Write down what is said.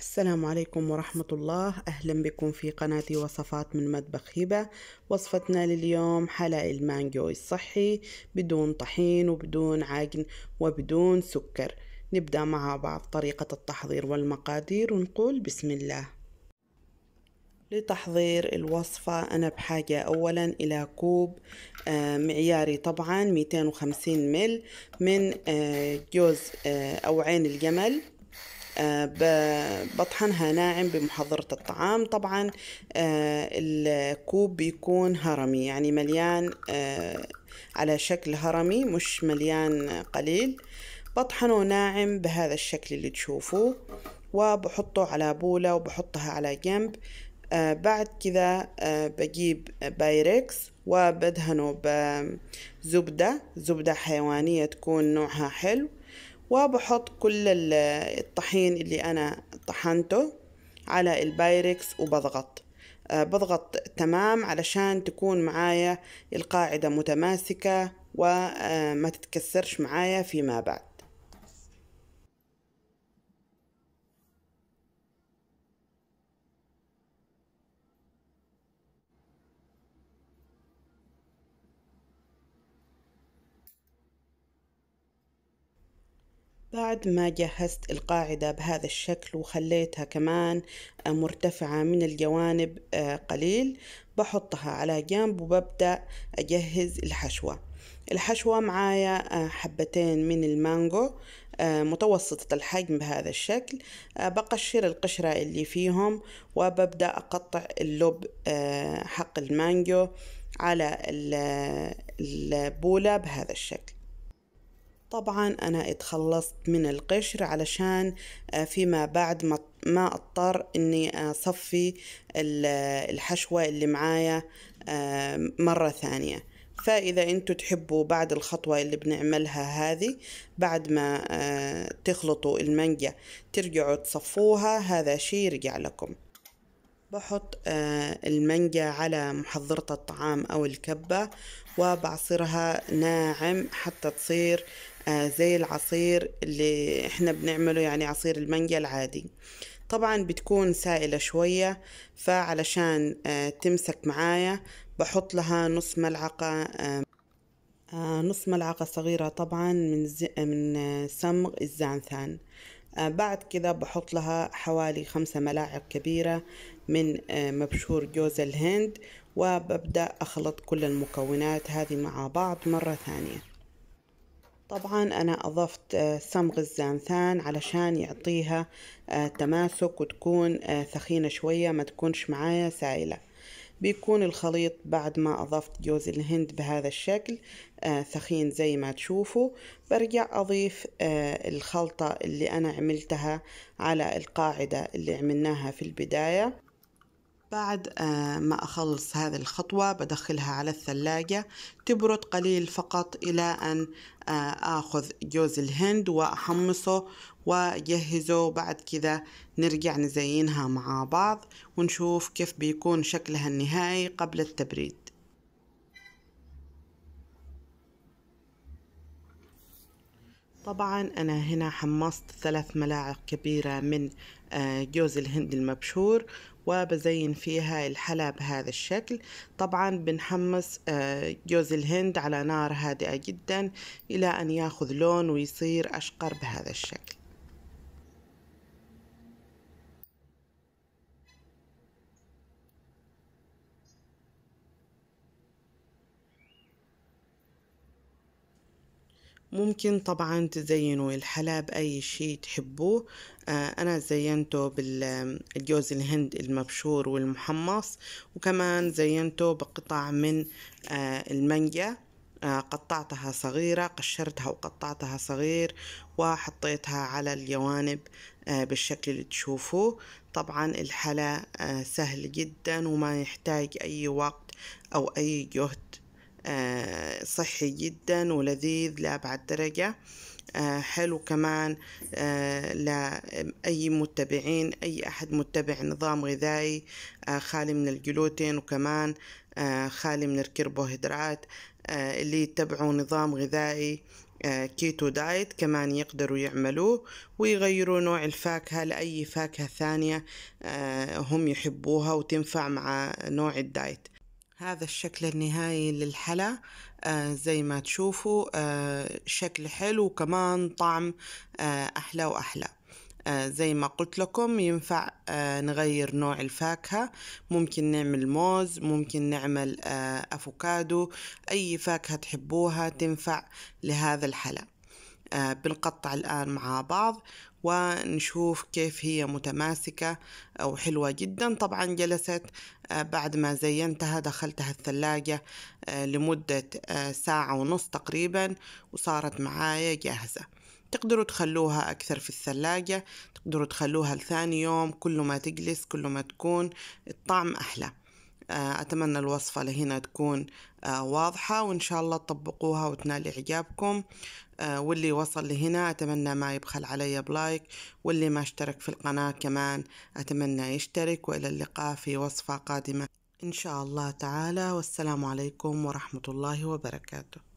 السلام عليكم ورحمة الله. أهلا بكم في قناتي وصفات من مطبخ هبة. وصفتنا لليوم حلاء المانجو الصحي بدون طحين وبدون عجن وبدون سكر. نبدأ مع بعض طريقة التحضير والمقادير ونقول بسم الله. لتحضير الوصفة أنا بحاجة أولا إلى كوب معياري طبعا 250 مل من جوز أو عين الجمل. بطحنها ناعم بمحضرة الطعام. طبعا الكوب بيكون هرمي، يعني مليان على شكل هرمي، مش مليان قليل. بطحنه ناعم بهذا الشكل اللي تشوفوه، وبحطه على بولة وبحطها على جنب. بعد كذا بجيب بايركس وبدهنه زبدة حيوانية تكون نوعها حلو، وبحط كل الطحين اللي أنا طحنته على البايركس وبضغط بضغط تمام علشان تكون معايا القاعدة متماسكة وما تتكسرش معايا فيما بعد. بعد ما جهزت القاعدة بهذا الشكل وخليتها كمان مرتفعة من الجوانب قليل، بحطها على جنب وببدأ أجهز الحشوة معايا حبتين من المانجو متوسطة الحجم بهذا الشكل. بقشر القشرة اللي فيهم وببدأ أقطع اللب حق المانجو على البولة بهذا الشكل. طبعا أنا اتخلصت من القشر علشان فيما بعد ما اضطر اني اصفي الحشوة اللي معايا مرة ثانية. فإذا انتوا تحبوا بعد الخطوة اللي بنعملها هذه، بعد ما تخلطوا المانجا ترجعوا تصفوها، هذا شيء يرجع لكم. بحط المانجا على محضرة الطعام أو الكبة وبعصرها ناعم حتى تصير زي العصير اللي احنا بنعمله، يعني عصير المانجا العادي. طبعا بتكون سائلة شوية، فعلشان تمسك معايا بحط لها نص ملعقة صغيرة طبعا من سمغ الزعفران. بعد كده بحط لها حوالي 5 ملاعق كبيرة من مبشور جوز الهند، وببدأ أخلط كل المكونات هذه مع بعض مرة ثانية. طبعا أنا أضفت صمغ الزعفران علشان يعطيها تماسك وتكون ثخينة شوية، ما تكونش معايا سائلة. بيكون الخليط بعد ما أضفت جوز الهند بهذا الشكل ثخين زي ما تشوفوا. برجع أضيف الخلطة اللي أنا عملتها على القاعدة اللي عملناها في البداية. بعد ما أخلص هذه الخطوة بدخلها على الثلاجة تبرد قليل فقط، إلى أن أخذ جوز الهند وأحمصه وأجهزه. بعد كذا نرجع نزينها مع بعض ونشوف كيف بيكون شكلها النهائي قبل التبريد. طبعا أنا هنا حمصت 3 ملاعق كبيرة من جوز الهند المبشور، وبزين فيها الحلا بهذا الشكل. طبعا بنحمص جوز الهند على نار هادئة جدا إلى أن ياخذ لون ويصير أشقر بهذا الشكل. ممكن طبعا تزينوا الحلا بأي شيء تحبوه. أنا زينته بالجوز الهند المبشور والمحمص، وكمان زينته بقطع من المانجا قطعتها صغيرة، قشرتها وقطعتها صغير وحطيتها على الجوانب بالشكل اللي تشوفوه. طبعا الحلا سهل جدا وما يحتاج أي وقت أو أي جهد، صحي جدا ولذيذ لأبعد درجة. حلو كمان لأي متبعين، أي أحد متبع نظام غذائي خالي من الجلوتين، وكمان خالي من الكربوهيدرات، اللي يتبعوا نظام غذائي كيتو دايت كمان يقدروا يعملوه ويغيروا نوع الفاكهة لأي فاكهة ثانية هم يحبوها وتنفع مع نوع الدايت. هذا الشكل النهائي للحلا. زي ما تشوفوا شكل حلو وكمان طعم أحلى وأحلى. زي ما قلت لكم ينفع نغير نوع الفاكهة، ممكن نعمل موز، ممكن نعمل أفوكادو، أي فاكهة تحبوها تنفع لهذا الحلا. بنقطع الآن مع بعض ونشوف كيف هي متماسكة وحلوة جدا. طبعا جلست بعد ما زينتها دخلتها الثلاجة لمدة ساعة ونص تقريبا وصارت معايا جاهزة. تقدروا تخلوها أكثر في الثلاجة، تقدروا تخلوها لثاني يوم، كل ما تجلس كل ما تكون الطعم أحلى. أتمنى الوصفة لهنا تكون واضحة، وإن شاء الله تطبقوها وتنال إعجابكم. واللي وصل لهنا أتمنى ما يبخل علي بلايك، واللي ما اشترك في القناة كمان أتمنى يشترك. وإلى اللقاء في وصفة قادمة إن شاء الله تعالى، والسلام عليكم ورحمة الله وبركاته.